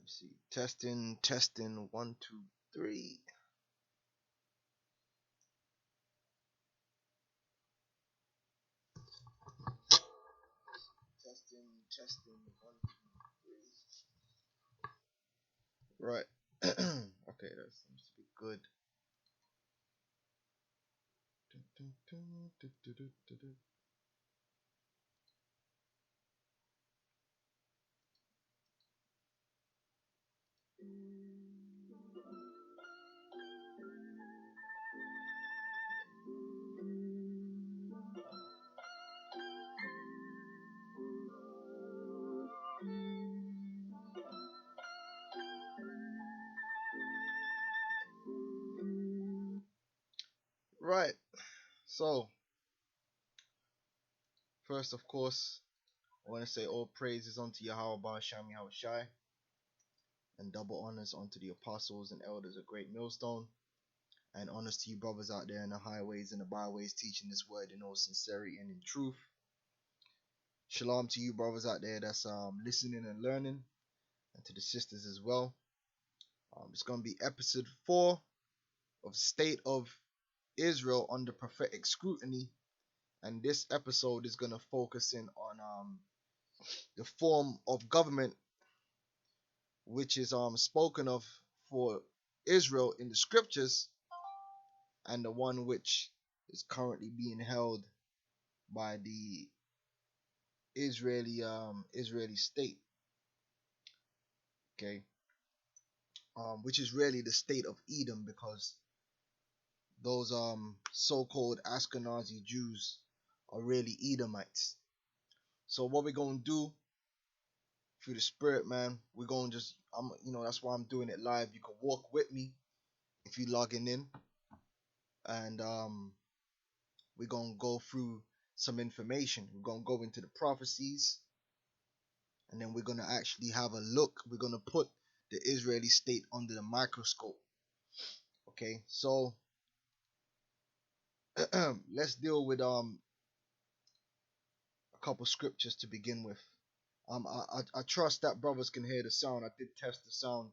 Let me see. Testing, testing, 1, 2, 3. Testing, testing, 1, 2, 3. Right. Okay, that seems to be good. Right. So, first, of course, I want to say all praises unto Yahweh Ba'Shem Yahushai, and double honors unto the apostles and elders of Great Millstone, and honors to you brothers out there in the highways and the byways teaching this word in all sincerity and in truth. Shalom to you brothers out there that's listening and learning, and to the sisters as well. It's going to be episode 4 of State of Israel under Prophetic Scrutiny, and this episode is going to focus in on the form of government which is spoken of for Israel in the scriptures, and the one which is currently being held by the Israeli state, okay, which is really the state of Edom, because those so-called Ashkenazi Jews are really Edomites. So what we're gonna do through the spirit, man, we're gonna just that's why I'm doing it live. You can walk with me if you're logging in, and we're gonna go through some information. We're gonna go into the prophecies, and then we're gonna actually have a look. We're gonna put the Israeli state under the microscope. Okay, so let's deal with a couple scriptures to begin with. I trust that brothers can hear the sound. I did test the sound.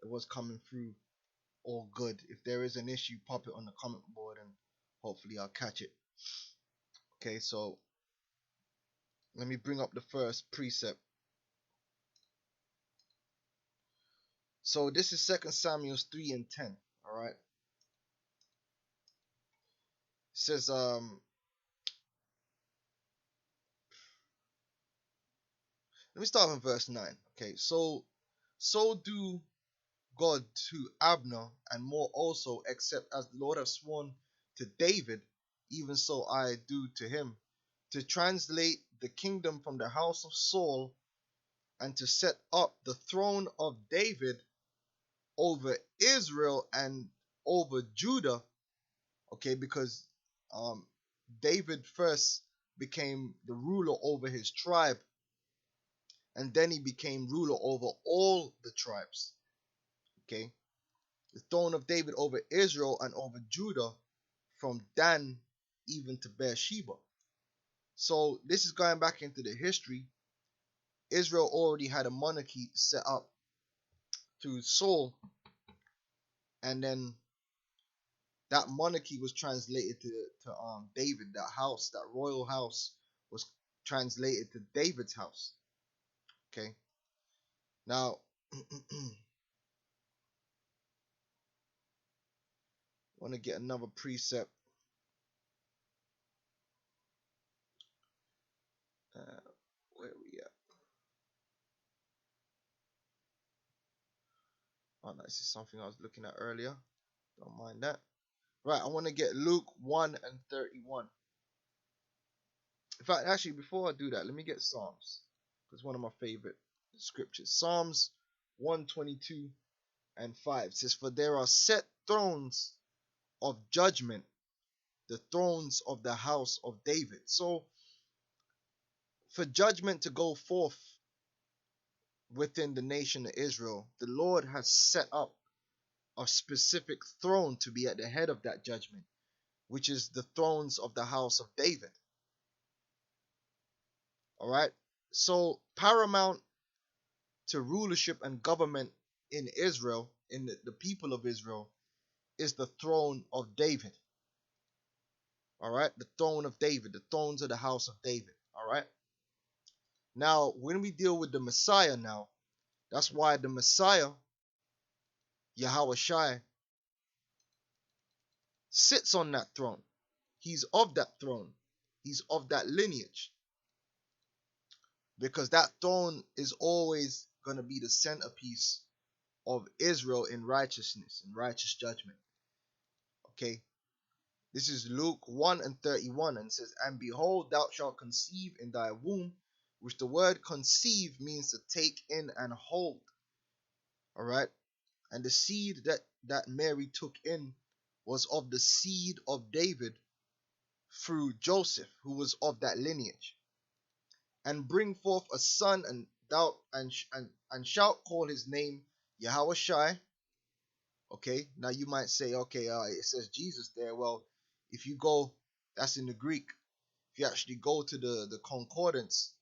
It was coming through all good. If there is an issue, pop it on the comment board and hopefully I'll catch it. Okay, so let me bring up the first precept. So this is 2 Samuel 3 and 10. Alright. It says let me start from verse 9. Okay, so do God to Abner, and more also, except as the Lord has sworn to David, even so I do to him, to translate the kingdom from the house of Saul, and to set up the throne of David over Israel and over Judah. Okay, because David first became the ruler over his tribe, and then he became ruler over all the tribes. Okay, the throne of David over Israel and over Judah, from Dan even to Beersheba. So this is going back into the history. Israel already had a monarchy set up through Saul, and then that monarchy was translated to David. That house, that royal house, was translated to David's house. Okay, now want to get another precept. Where we at? Oh, no, this is something I was looking at earlier. Don't mind that. Right, I want to get Luke 1 and 31. In fact, actually, before I do that, let me get Psalms. It's one of my favorite scriptures. Psalms 122 and 5 says, "For there are set thrones of judgment, the thrones of the house of David." So, for judgment to go forth within the nation of Israel, the Lord has set up a specific throne to be at the head of that judgment, which is the thrones of the house of David. Alright? So, paramount to rulership and government in Israel, in the people of Israel, is the throne of David. All right, the throne of David, the thrones of the house of David. All right. Now, when we deal with the Messiah now, that's why the Messiah, Yahweh Shai, sits on that throne. He's of that throne. He's of that lineage. Because that throne is always going to be the centerpiece of Israel in righteousness, in righteous judgment. Okay. This is Luke 1:31, and says, "And behold, thou shalt conceive in thy womb," which the word conceive means to take in and hold. All right. And the seed that Mary took in was of the seed of David through Joseph, who was of that lineage. "And bring forth a son, and thou and shalt call his name Yahweh Shai." Okay, now you might say, okay, it says Jesus there. Well, if you go, that's in the Greek. If you actually go to the concordance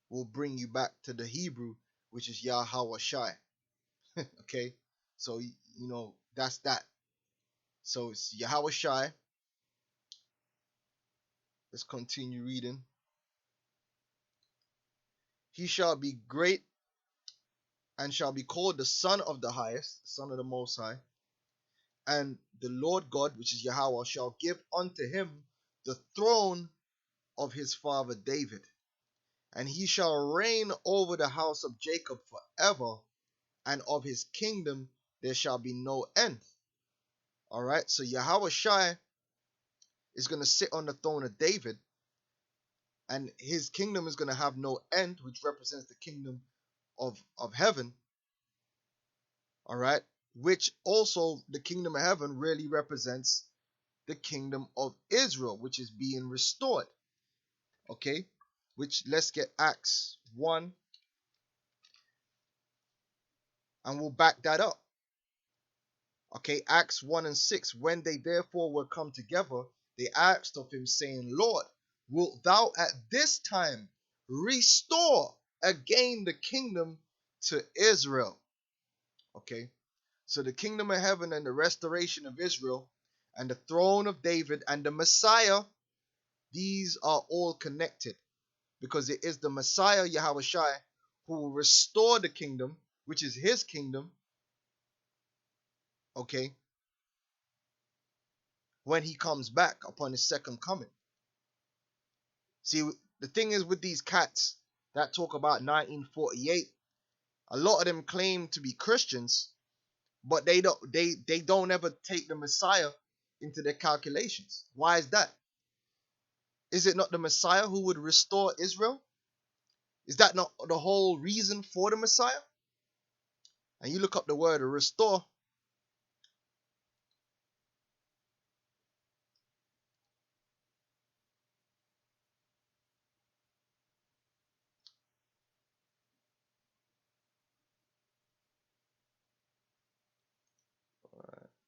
will bring you back to the Hebrew, which is Yahweh Shai. Okay, so that's that. So it's Yahweh Shai. Let's continue reading. "He shall be great and shall be called the Son of the Highest, Son of the Most High. And the Lord God, which is Yahweh, shall give unto him the throne of his father David. And he shall reign over the house of Jacob forever, and of his kingdom there shall be no end." All right, so Yahweh Shai is going to sit on the throne of David, and his kingdom is going to have no end, which represents the kingdom of heaven. All right, which also the kingdom of heaven really represents the kingdom of Israel, which is being restored. Okay, which let's get Acts 1, and we'll back that up. Okay, Acts 1:6. "When they therefore were come together, they asked of him, saying, Lord, wilt thou at this time restore again the kingdom to Israel?" Okay, so the kingdom of heaven and the restoration of Israel and the throne of David and the Messiah, these are all connected, because it is the Messiah, Yahweh Shai, who will restore the kingdom, which is his kingdom, okay, when he comes back upon his second coming. See, the thing is with these cats that talk about 1948, a lot of them claim to be Christians, but they don't ever take the Messiah into their calculations. Why is that? Is it not the Messiah who would restore Israel? Is that not the whole reason for the Messiah? And you look up the word restore.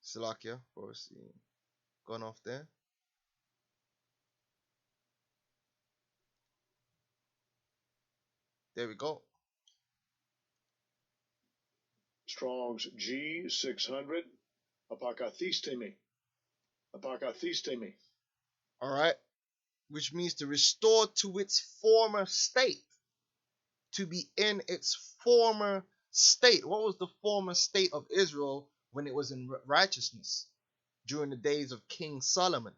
Salakia, for gone off there. There we go. Strong's G600, apakathistemi. All right, which means to restore to its former state, to be in its former state. What was the former state of Israel when it was in righteousness? During the days of King Solomon,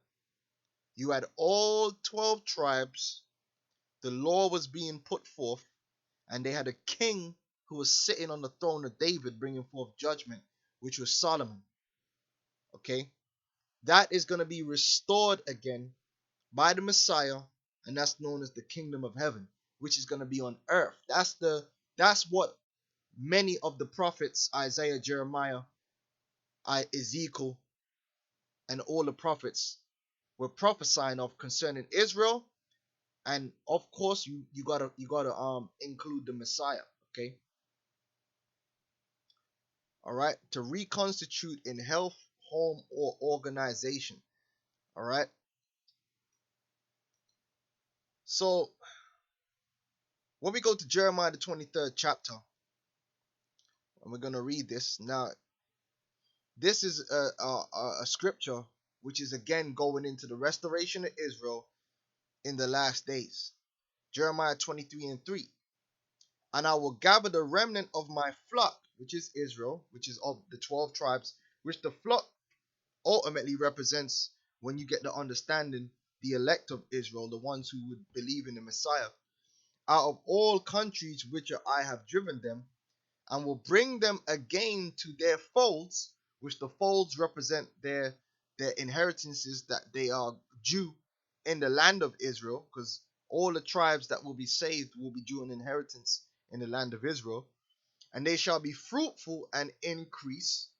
you had all 12 tribes. The law was being put forth, and they had a king who was sitting on the throne of David bringing forth judgment, which was Solomon. Okay, that is going to be restored again by the Messiah, and that's known as the kingdom of heaven, which is going to be on earth. That's what many of the prophets, Isaiah, Jeremiah, Ezekiel, and all the prophets were prophesying of concerning Israel. And of course, you gotta include the Messiah. Okay. All right, to reconstitute in health, home, or organization. All right. So when we go to Jeremiah the 23rd chapter, and we're going to read this. Now, this is a scripture which is again going into the restoration of Israel in the last days. Jeremiah 23:3. And I will gather the remnant of my flock, which is Israel, which is of the 12 tribes, which the flock ultimately represents, when you get the understanding, the elect of Israel, the ones who would believe in the Messiah, out of all countries which I have driven them, and will bring them again to their folds, which the folds represent their inheritances, that they are Jew in the land of Israel, because all the tribes that will be saved will be Jew in inheritance in the land of Israel. And they shall be fruitful and increase,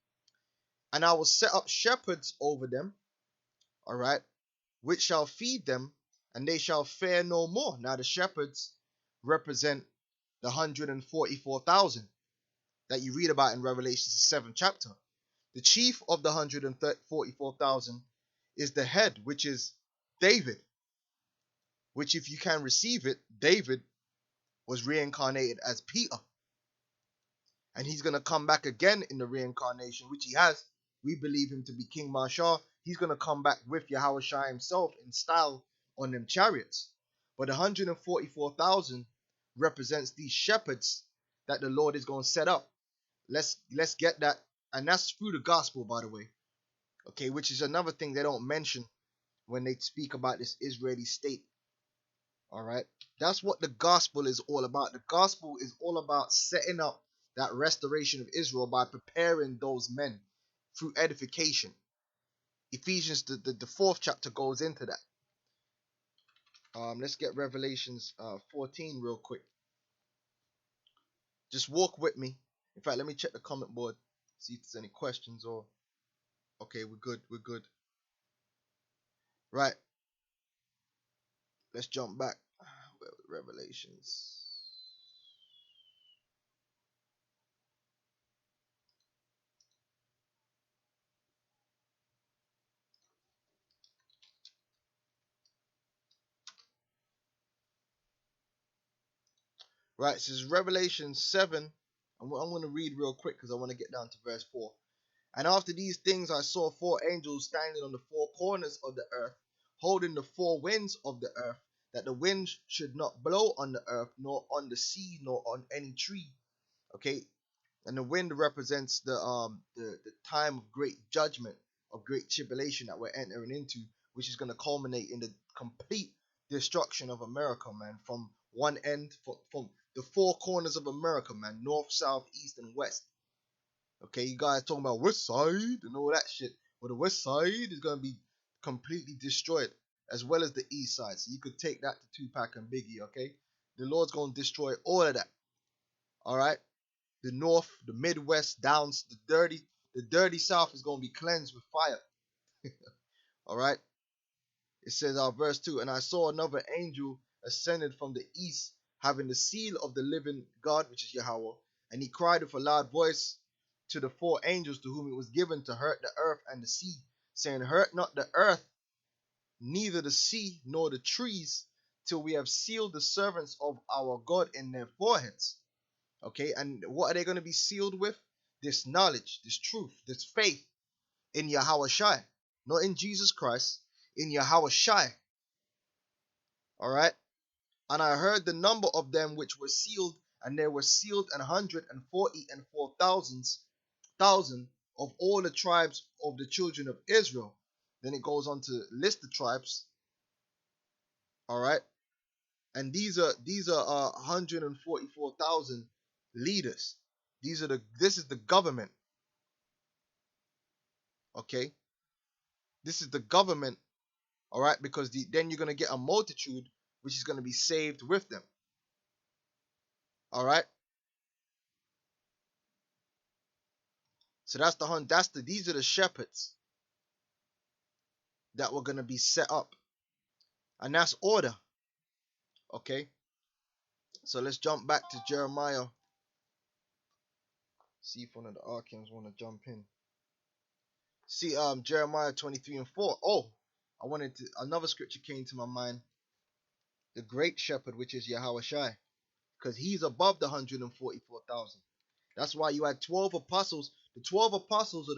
and I will set up shepherds over them, all right, which shall feed them, and they shall fare no more. Now the shepherds represent the 144,000 that you read about in Revelation 7th chapter. The chief of the 144,000 is the head, which is David, which, if you can receive it, David was reincarnated as Peter. And he's going to come back again in the reincarnation, which he has. We believe him to be King Marshal. He's going to come back with Yahushua himself in style on them chariots. But 144,000 represents these shepherds that the Lord is going to set up. Let's get that. And that's through the gospel, by the way. Okay, which is another thing they don't mention when they speak about this Israeli state. All right. That's what the gospel is all about. The gospel is all about setting up that restoration of Israel by preparing those men through edification. Ephesians, the 4th chapter goes into that. Let's get Revelations 14 real quick. Just walk with me. In fact, let me check the comment board, see if there's any questions or... Okay, we're good. Right. Let's jump back. Revelations. Right, so this is Revelation 7. I'm going to read real quick because I want to get down to verse 4. And after these things I saw 4 angels standing on the 4 corners of the earth, holding the 4 winds of the earth, that the wind should not blow on the earth, nor on the sea, nor on any tree. Okay, and the wind represents the time of great judgment, of great tribulation that we're entering into, which is going to culminate in the complete destruction of America, man. From one end, from the 4 corners of America, man, north, south, east, and west. Okay, you guys talking about west side and all that shit. Well, the west side is going to be completely destroyed, as well as the east side. So you could take that to Tupac and Biggie, okay? The Lord's going to destroy all of that. All right? The north, the Midwest, down, the dirty south is going to be cleansed with fire. All right? It says, verse 2, and I saw another angel ascended from the east, having the seal of the living God, which is Yahweh. And he cried with a loud voice to the 4 angels to whom it was given to hurt the earth and the sea, saying, hurt not the earth, neither the sea, nor the trees, till we have sealed the servants of our God in their foreheads. Okay, and what are they going to be sealed with? This knowledge, this truth, this faith in Yahushua, not in Jesus Christ, in Yahushua. All right, and I heard the number of them which were sealed, and there were sealed 144,000 of all the tribes of the children of Israel. Then it goes on to list the tribes. All right, and these are 144,000 leaders. This is the government. Okay, this is the government. All right, because then you're gonna get a multitude which is gonna be saved with them. All right. So these are the shepherds that were gonna be set up, and that's order. Okay. So let's jump back to Jeremiah. See if one of the archons want to jump in. See, Jeremiah 23:4. Oh, another scripture came to my mind. The great shepherd, which is Yahushua, because he's above the 144,000. That's why you had 12 apostles. The 12 apostles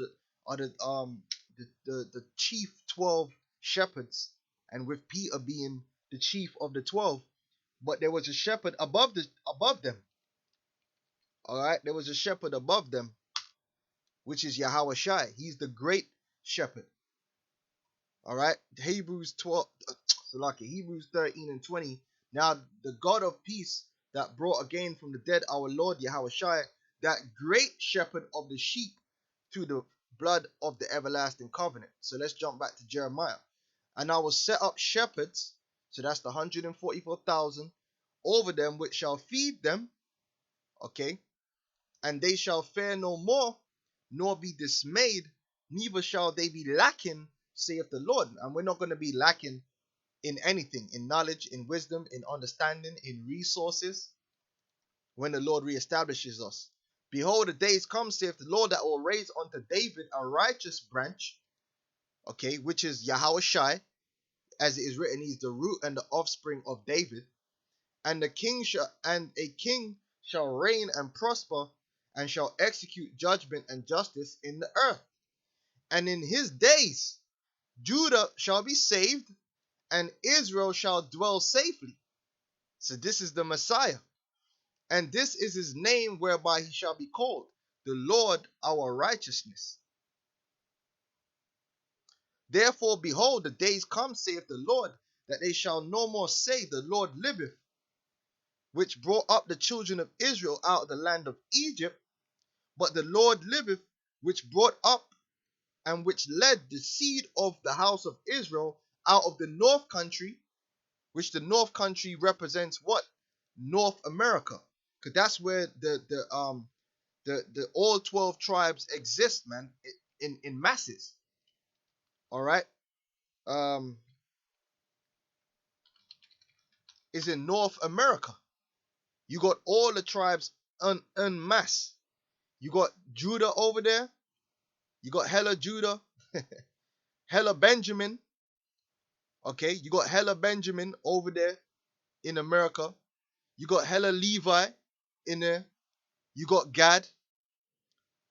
are the chief 12 shepherds, and with Peter being the chief of the 12. But there was a shepherd above them. All right, there was a shepherd above them, which is Yahushua. He's the great shepherd. All right, Hebrews 13 and 20. Now the God of peace that brought again from the dead our Lord Yahushua, that great shepherd of the sheep, through the blood of the everlasting covenant. So let's jump back to Jeremiah. And I will set up shepherds, so that's the 144,000, over them which shall feed them, okay, and they shall fear no more, nor be dismayed, neither shall they be lacking, saith the Lord. And we're not going to be lacking in anything, in knowledge, in wisdom, in understanding, in resources, when the Lord reestablishes us. Behold, the days come, saith the Lord, that will raise unto David a righteous branch, okay, which is Yahushua, as it is written, he's the root and the offspring of David. And a king shall reign and prosper, and shall execute judgment and justice in the earth. And in his days Judah shall be saved, and Israel shall dwell safely. So this is the Messiah. And this is his name whereby he shall be called, the Lord our righteousness. Therefore, behold, the days come, saith the Lord, that they shall no more say, the Lord liveth, which brought up the children of Israel out of the land of Egypt, but the Lord liveth, which brought up and which led the seed of the house of Israel out of the north country, which the north country represents what? North America. Because that's where the all 12 tribes exist, man, in masses. All right. Is in North America. You got all the tribes en masse. You got Judah over there. You got hella Judah, hella Benjamin. Okay, you got hella Benjamin over there in America. You got hella Levi in there. You got Gad.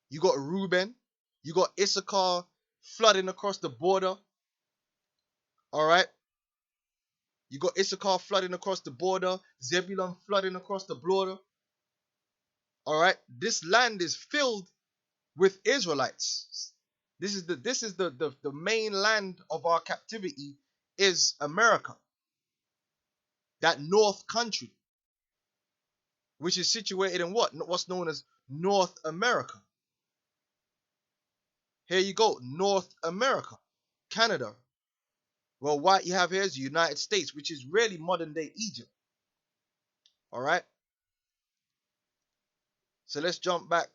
You got Reuben. You got Issachar flooding across the border. All right. You got Issachar flooding across the border. Zebulun flooding across the border. All right. This land is filled with Israelites. This is the main land of our captivity is America. That north country, which is situated in what's known as North America. Here you go, North America, Canada. Well, what you have here is the United States, which is really modern day Egypt. All right. So let's jump back.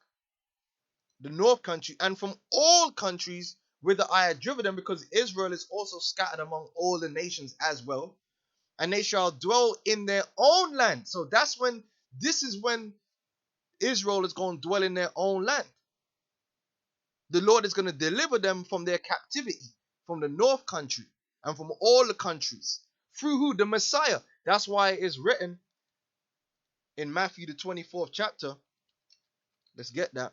The north country, and from all countries whither I had driven them, because Israel is also scattered among all the nations as well, and they shall dwell in their own land. So this is when Israel is going to dwell in their own land. The Lord is going to deliver them from their captivity, from the north country, and from all the countries. Through who? The Messiah. That's why it is written in Matthew the 24th chapter. Let's get that.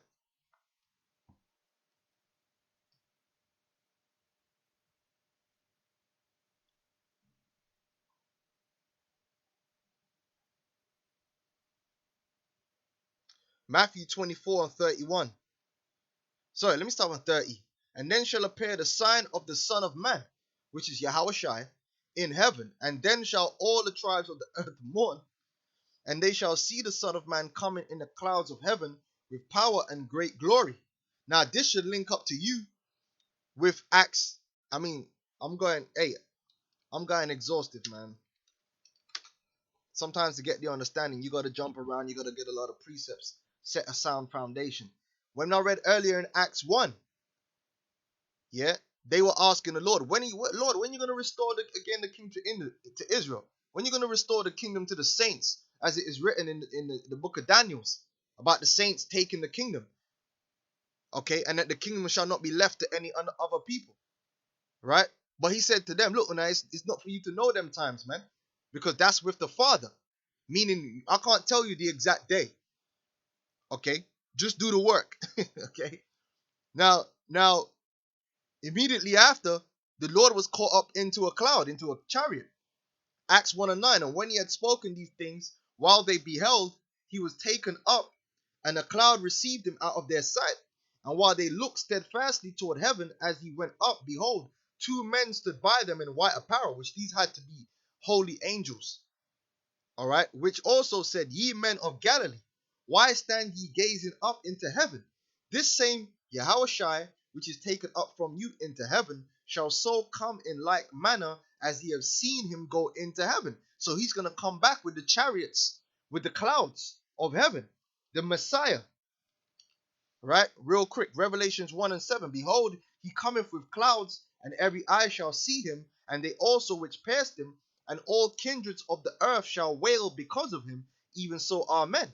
Matthew 24 and 31. Sorry, let me start on 30. And then shall appear the sign of the Son of Man, which is Yahushua, in heaven. And then shall all the tribes of the earth mourn. And they shall see the Son of Man coming in the clouds of heaven with power and great glory. Now, this should link up to you with Acts. I'm going exhaustive, man. Sometimes to get the understanding, you got to jump around. You got to get a lot of precepts, set a sound foundation. When I read earlier in Acts 1, yeah, they were asking the Lord, when are you going to restore the kingdom to Israel? When are you going to restore the kingdom to the saints, as it is written in the book of Daniel about the saints taking the kingdom? Okay, and that the kingdom shall not be left to any other people, right? But he said to them, look, it's not for you to know them times, man, because that's with the Father. Meaning, I can't tell you the exact day. Okay? Just do the work. Okay? Now, immediately after, the Lord was caught up into a cloud, into a chariot. Acts 1:9. And when he had spoken these things, while they beheld, he was taken up, and a cloud received him out of their sight. And while they looked steadfastly toward heaven as he went up, behold, two men stood by them in white apparel, which these had to be holy angels. All right, which also said, Ye men of Galilee, why stand ye gazing up into heaven? This same Yahushua, which is taken up from you into heaven, shall so come in like manner as ye have seen him go into heaven. So he's going to come back with the chariots, with the clouds of heaven, the Messiah. Right? Real quick, Revelations 1:7. Behold, he cometh with clouds, and every eye shall see him, and they also which pierced him, and all kindreds of the earth shall wail because of him, even so, amen.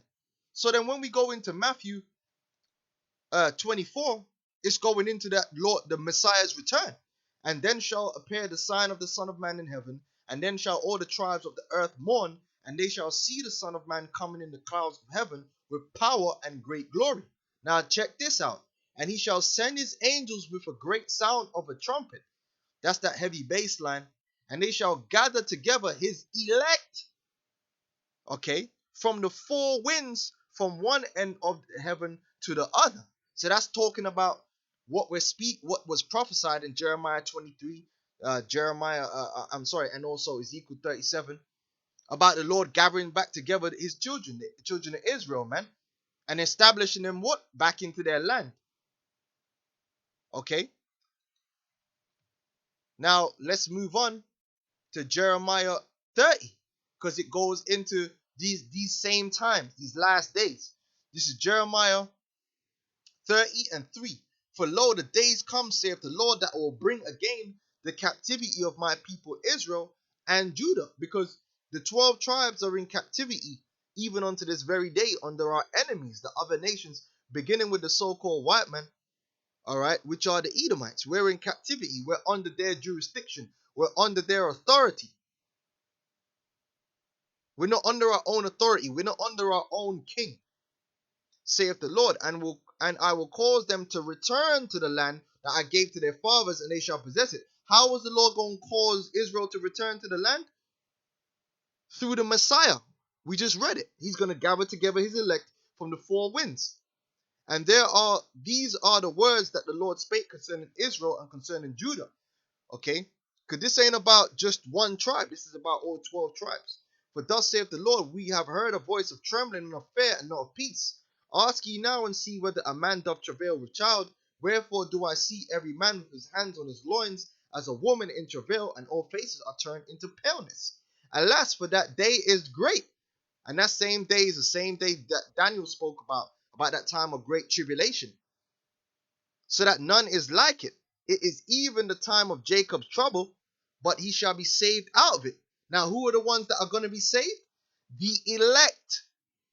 So then when we go into Matthew 24, it's going into that Lord, the Messiah's return. And then shall appear the sign of the Son of Man in heaven, and then shall all the tribes of the earth mourn, and they shall see the Son of Man coming in the clouds of heaven with power and great glory. Now check this out. And he shall send his angels with a great sound of a trumpet. That's that heavy bass line. And they shall gather together his elect, okay, from the four winds, from one end of heaven to the other. So that's talking about what was prophesied in Jeremiah 23, and also Ezekiel 37, about the Lord gathering back together his children, the children of Israel, man, and establishing them what? Back into their land. Okay. Now let's move on to Jeremiah 30, because it goes into these same times, these last days. This is Jeremiah 30:3. For lo, the days come, saith the Lord, that I will bring again the captivity of my people Israel and Judah, because the 12 tribes are in captivity even unto this very day under our enemies, the other nations, beginning with the so-called white men, all right, which are the Edomites. We're in captivity. We're under their jurisdiction. We're under their authority. We're not under our own authority. We're not under our own king, saith the Lord. And I will cause them to return to the land that I gave to their fathers, and they shall possess it. How was the Lord going to cause Israel to return to the land? Through the Messiah. We just read it. He's going to gather together his elect from the four winds. And these are the words that the Lord spake concerning Israel and concerning Judah. Okay? Because this ain't about just one tribe. This is about all 12 tribes. For thus saith the Lord, we have heard a voice of trembling and of fear and not of peace. Ask ye now and see whether a man doth travail with child. Wherefore do I see every man with his hands on his loins, as a woman in travail, and all faces are turned into paleness. Alas, for that day is great. And that same day is the same day that Daniel spoke about that time of great tribulation. So that none is like it. It is even the time of Jacob's trouble, but he shall be saved out of it. Now, who are the ones that are going to be saved? The elect.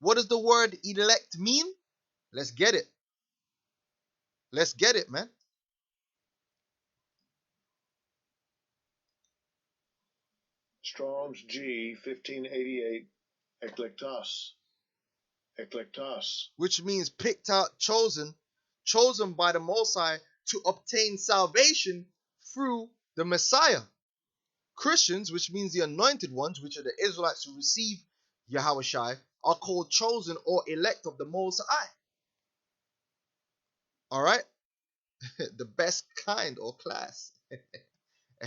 What does the word elect mean? Let's get it. Let's get it, man. Strong's G 1588, eklektos. Eklektos. Which means picked out, chosen by the Most High to obtain salvation through the Messiah. Christians, which means the anointed ones, which are the Israelites who receive Yahushua, are called chosen or elect of the Most High. All right? The best kind or class.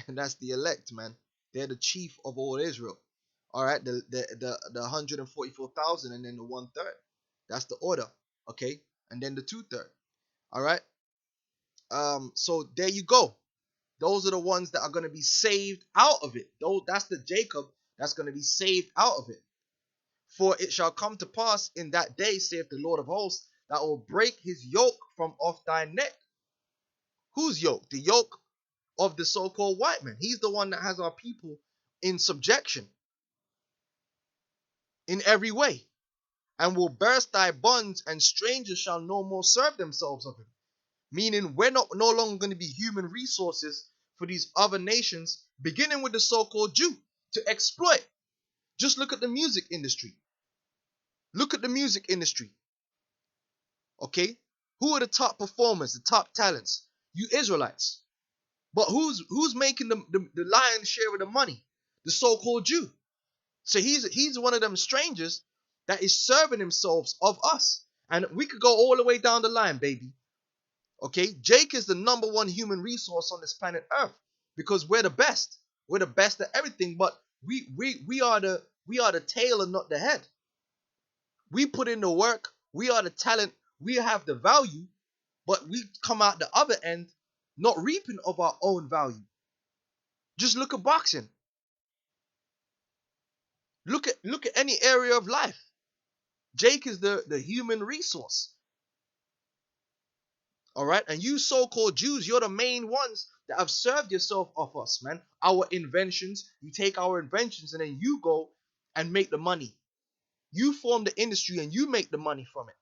And that's the elect, man. They're the chief of all Israel. All right? The 144,000 and then the 1/3. That's the order. Okay? And then the 2/3. All right? So there you go. Those are the ones that are going to be saved out of it. That's the Jacob that's going to be saved out of it. For it shall come to pass in that day, saith the Lord of hosts, that will break his yoke from off thy neck. Whose yoke? The yoke of the so-called white man. He's the one that has our people in subjection in every way. And will burst thy bonds, and strangers shall no more serve themselves of him. Meaning we're no longer going to be human resources for these other nations, beginning with the so-called Jew, to exploit. Just look at the music industry. Look at the music industry. Okay? Who are the top performers, the top talents? You Israelites. But who's making the lion's share of the money? The so-called Jew. So he's one of them strangers that is serving himself of us. And we could go all the way down the line, baby. Okay? Jake is the #1 human resource on this planet Earth because we're the best. We're the best at everything, but we are the tail and not the head. We put in the work, we are the talent, we have the value, but we come out the other end not reaping of our own value. Just look at boxing. Look at any area of life. Jake is the human resource. All right, and you so-called Jews, you're the main ones that have served yourself off us, man. Our inventions, you take our inventions and then you go and make the money. You form the industry and you make the money from it.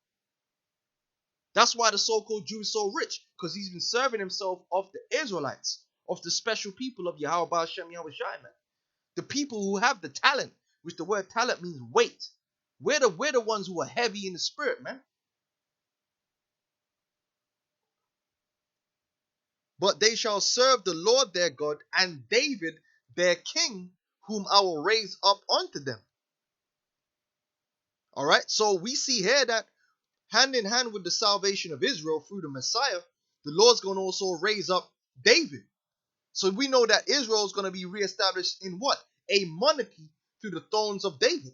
That's why the so-called Jew is so rich, because he's been serving himself off the Israelites, off the special people of Yahweh Hashem Yahweh Shai, man. The people who have the talent, which the word talent means weight. We're the ones who are heavy in the spirit, man. But they shall serve the Lord their God and David their king, whom I will raise up unto them. All right, so we see here that hand in hand with the salvation of Israel through the Messiah, the Lord's going to also raise up David. So we know that Israel is going to be reestablished in what? A monarchy through the thrones of David.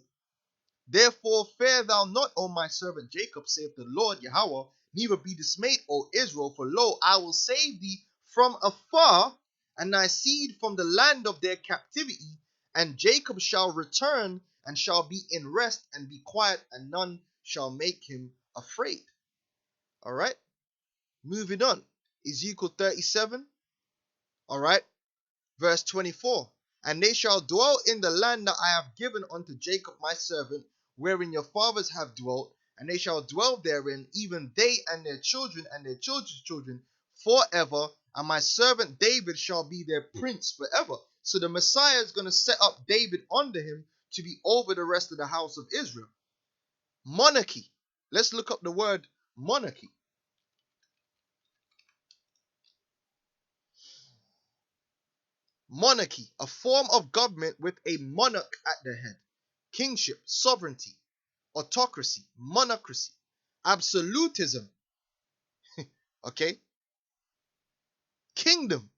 Therefore fear thou not, O my servant Jacob, saith the Lord Yahweh, neither be dismayed, O Israel, for lo, I will save thee from afar, and thy seed from the land of their captivity, and Jacob shall return, and shall be in rest, and be quiet, and none shall make him afraid. All right, moving on. Ezekiel 37, all right, verse 24. And they shall dwell in the land that I have given unto Jacob my servant, wherein your fathers have dwelt, and they shall dwell therein, even they and their children and their children's children forever, and my servant David shall be their prince forever. So the Messiah is going to set up David under him to be over the rest of the house of Israel. Monarchy. Let's look up the word monarchy. Monarchy, a form of government with a monarch at the head. Kingship, sovereignty, autocracy, monarchy, absolutism. Okay? Kingdom.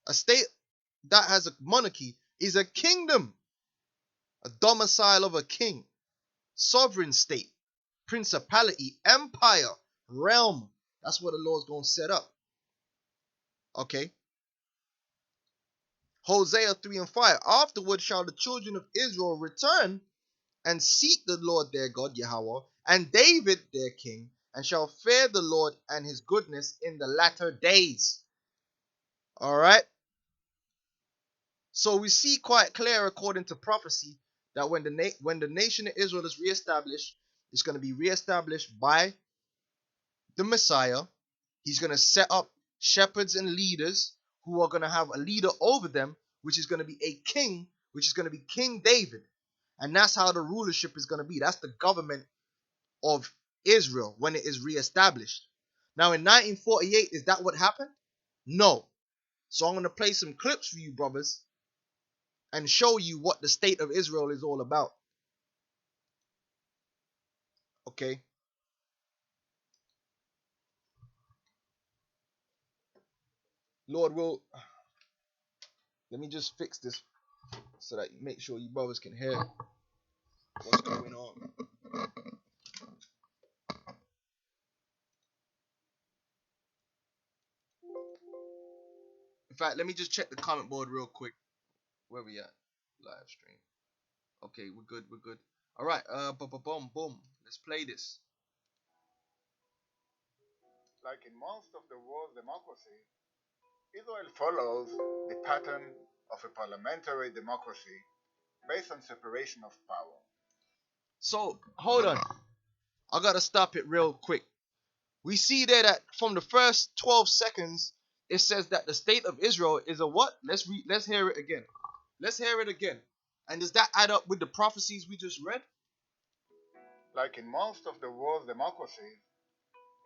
A state that has a monarchy is a kingdom. A domicile of a king. Sovereign state. Principality. Empire. Realm. That's what the Lord's going to set up. Okay? Hosea 3 and 5. Afterward shall the children of Israel return and seek the Lord their God, Yahweh, and David their king, and shall fear the Lord and his goodness in the latter days. All right? So we see quite clear, according to prophecy, that when the nation of Israel is reestablished, it's going to be reestablished by the Messiah. He's going to set up shepherds and leaders who are going to have a leader over them, which is going to be a king, which is going to be King David. And that's how the rulership is going to be. That's the government of Israel when it is reestablished. Now in 1948, is that what happened? No. So I'm going to play some clips for you, brothers, and show you what the state of Israel is all about. Okay? Lord will... Let me just fix this so that you make sure you brothers can hear what's going on. In fact, let me just check the comment board real quick. Where we at? Live stream. Okay, we're good, we're good. All right, boom, boom. Let's play this. Like in most of the world's democracy, Israel follows the pattern of a parliamentary democracy based on separation of power. So, hold on. I gotta stop it real quick. We see there that from the first 12 seconds, it says that the state of Israel is a what? Let's hear it again. Let's hear it again. And does that add up with the prophecies we just read? Like in most of the world's democracies,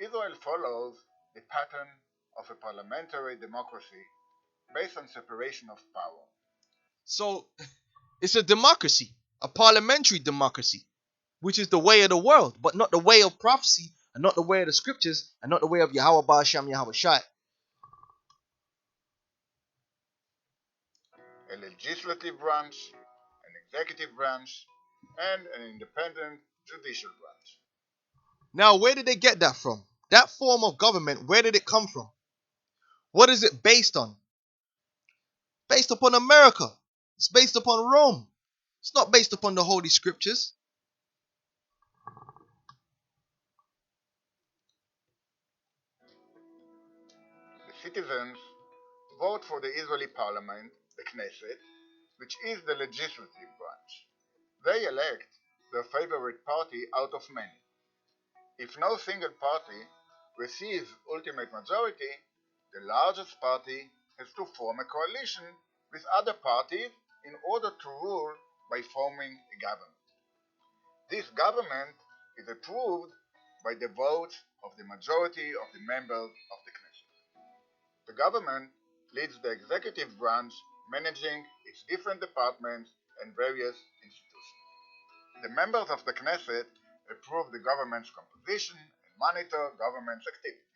Israel follows the pattern of a parliamentary democracy based on separation of power. So it's a democracy, a parliamentary democracy, which is the way of the world, but not the way of prophecy, and not the way of the scriptures, and not the way of Yahweh Ba'asham Yahweh Shai. A legislative branch, an executive branch, and an independent judicial branch. Now, where did they get that from? That form of government, where did it come from? What is it based on? Based upon America. It's based upon Rome. It's not based upon the Holy Scriptures. The citizens vote for the Israeli parliament, the Knesset, which is the legislative branch. They elect their favorite party out of many. If no single party receives ultimate majority, the largest party has to form a coalition with other parties in order to rule by forming a government. This government is approved by the votes of the majority of the members of the Knesset. The government leads the executive branch, managing its different departments and various institutions. The members of the Knesset approve the government's composition and monitor government's activity.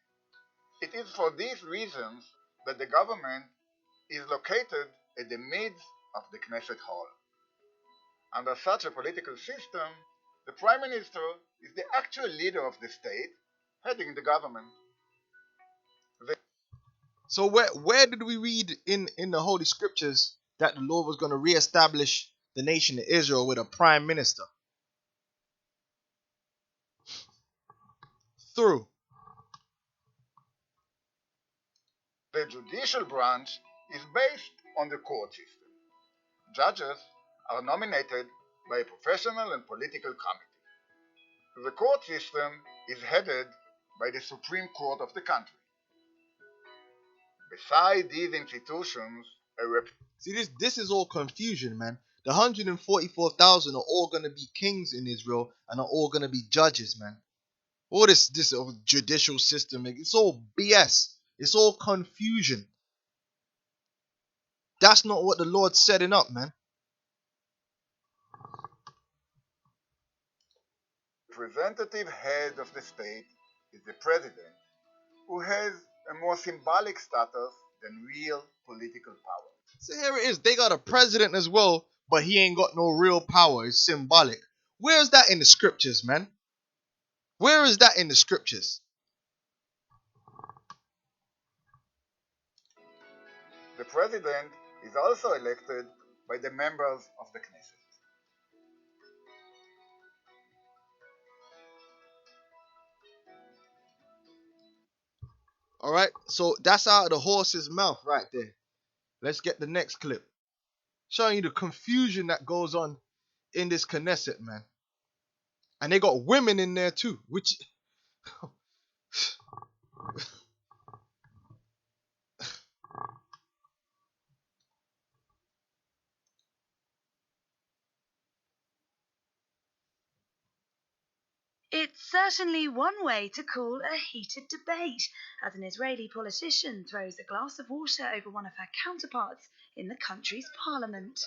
It is for these reasons that the government is located at the midst of the Knesset hall. Under such a political system, the Prime Minister is the actual leader of the state, heading the government. So where did we read in the Holy Scriptures that the Lord was going to reestablish the nation of Israel with a prime minister? Through The judicial branch is based on the court system. Judges are nominated by a professional and political committee. The court system is headed by the Supreme Court of the country. Beside these institutions, see this is all confusion, man. The 144,000 are all going to be kings in Israel and are all going to be judges, man. All this judicial system, it's all BS. It's all confusion. That's not what the Lord's setting up, man. representative head of the state is the president, who has a more symbolic status than real political power. So here it is. They got a president as well, but he ain't got no real power. It's symbolic. Where is that in the scriptures, man? Where is that in the scriptures? The president is also elected by the members of the Knesset. Alright, so that's out of the horse's mouth right there. Let's get the next clip. Showing you the confusion that goes on in this Knesset, man. And they got women in there too, which... It's certainly one way to cool a heated debate, as an Israeli politician throws a glass of water over one of her counterparts in the country's parliament.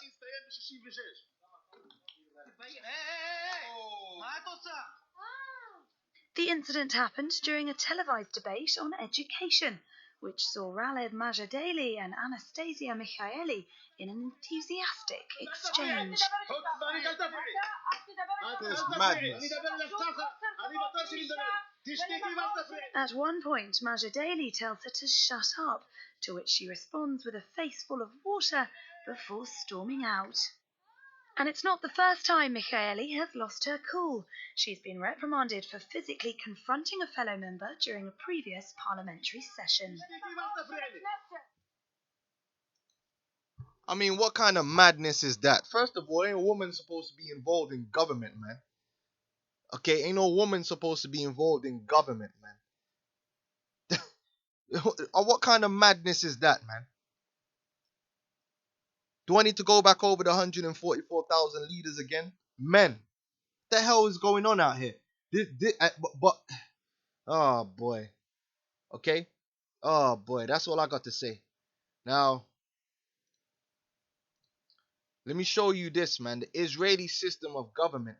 The incident happened during a televised debate on education, which saw Ralev Majadeli and Anastasia Michaeli in an enthusiastic exchange. This madness. At one point, Majadeli tells her to shut up, to which she responds with a face full of water before storming out. And it's not the first time Michaeli has lost her cool. She's been reprimanded for physically confronting a fellow member during a previous parliamentary session. I mean, what kind of madness is that? First of all, ain't a woman supposed to be involved in government, man. Okay, ain't no woman supposed to be involved in government, man. What kind of madness is that, man? Do I need to go back over the 144,000 leaders again? Men. The hell is going on out here? But oh boy. Okay? Oh boy, that's all I got to say. Now, let me show you this, man. The Israeli system of government.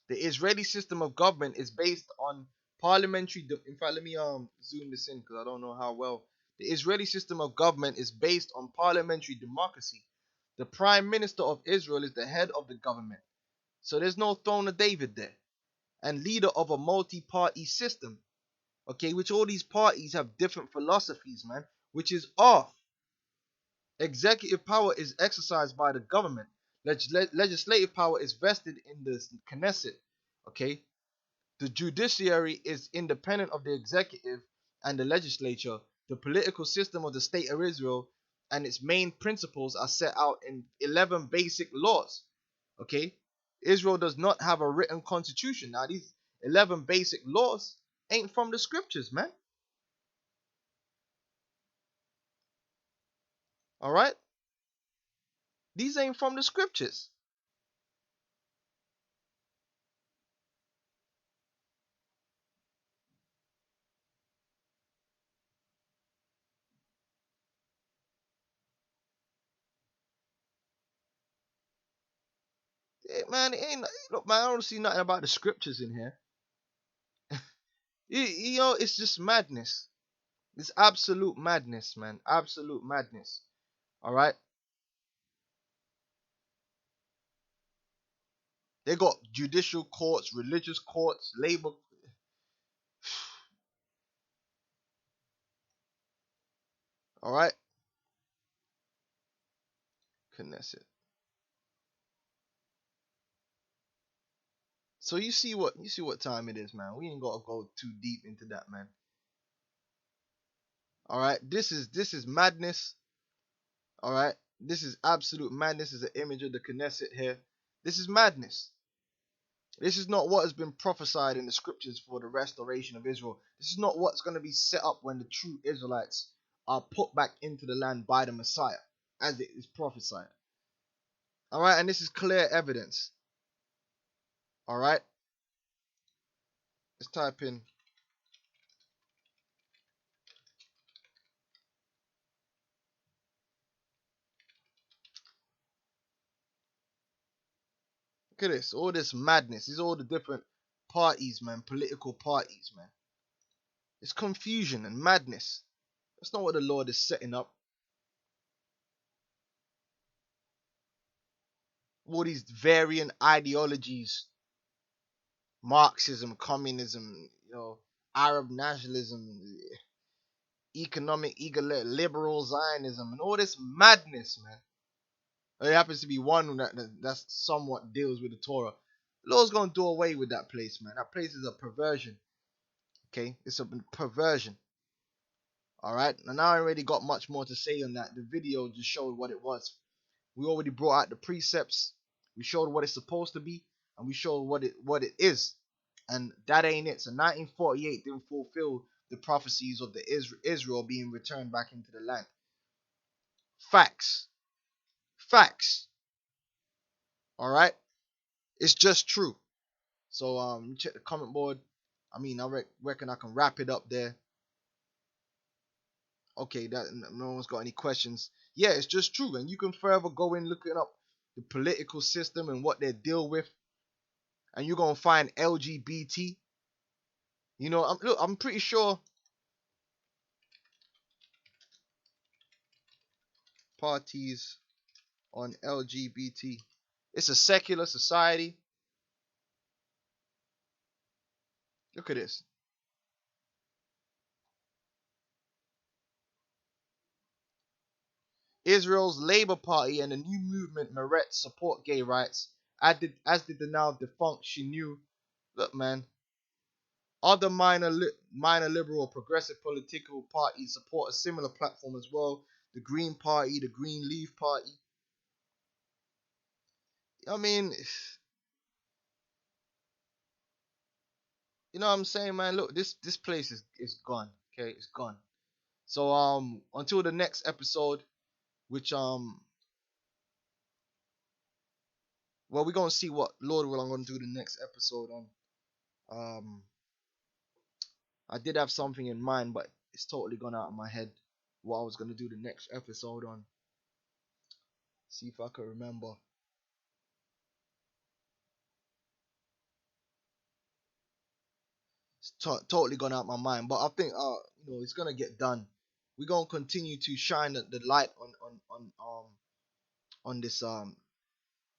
The Israeli system of government is based on parliamentary. In fact, let me zoom this in because I don't know how well. The Israeli system of government is based on parliamentary democracy. The prime minister of Israel is the head of the government. So there's no throne of David there. And leader of a multi-party system. Okay, which all these parties have different philosophies, man, which is off. Executive power is exercised by the government. Legislative power is vested in the Knesset. Okay, the judiciary is independent of the executive and the legislature. The political system of the state of Israel and its main principles are set out in 11 basic laws. Okay, Israel does not have a written constitution. Now, these 11 basic laws ain't from the scriptures, man. All right, these ain't from the scriptures. Man, it ain't. Look, man, I don't see nothing about the scriptures in here. You know, it's just madness. It's absolute madness, man. Absolute madness. All right. They got judicial courts, religious courts, labor. All right. Knesset. So you see what time it is, man. We ain't gotta go too deep into that, man. All right. This is madness. All right. This is absolute madness. This is an image of the Knesset here. This is madness. This is not what has been prophesied in the scriptures for the restoration of Israel. This is not what's going to be set up when the true Israelites are put back into the land by the Messiah, as it is prophesied. All right, and this is clear evidence. All right, let's type in. Look at this, all this madness. These are all the different parties, man, political parties, man. It's confusion and madness. That's not what the Lord is setting up. All these varying ideologies, Marxism, communism, Arab nationalism, economic, liberal Zionism, and all this madness, man. There happens to be one that's somewhat deals with the Torah. The Lord's gonna do away with that place, man. That place is a perversion. Okay, it's a perversion. All right, and I already got much more to say on that. The video just showed what it was. We already brought out the precepts. We showed what it's supposed to be, and we showed what it is. And that ain't it. So 1948 didn't fulfill the prophecies of the Israel being returned back into the land. Facts. Facts. All right. It's just true. So check the comment board. I mean, I reckon I can wrap it up there. Okay, that no one's got any questions. Yeah, it's just true, and you can further go in looking up the political system and what they deal with, and you're gonna find LGBT. I'm pretty sure parties on LGBT. It's a secular society. Look at this. Israel's Labour Party and the new movement Meretz support gay rights, as did the now defunct Shinu. Look, man. Other minor liberal or progressive political parties support a similar platform as well. The Green Party, the Green Leaf Party. I mean, you know what I'm saying, man? Look, this place is gone. Okay, it's gone. So until the next episode, which well, we're gonna see what Lord will I'm gonna do the next episode on. I did have something in mind, but it's totally gone out of my head what I was gonna do the next episode on. See if I can remember. It's totally gone out of my mind, but I think it's gonna get done. We're gonna continue to shine the light on this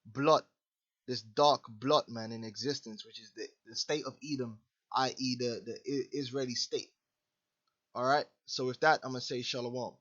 blood, this dark blood, man, in existence, which is the state of Edom, i.e. the Israeli state. All right. So with that, I'm gonna say shalom.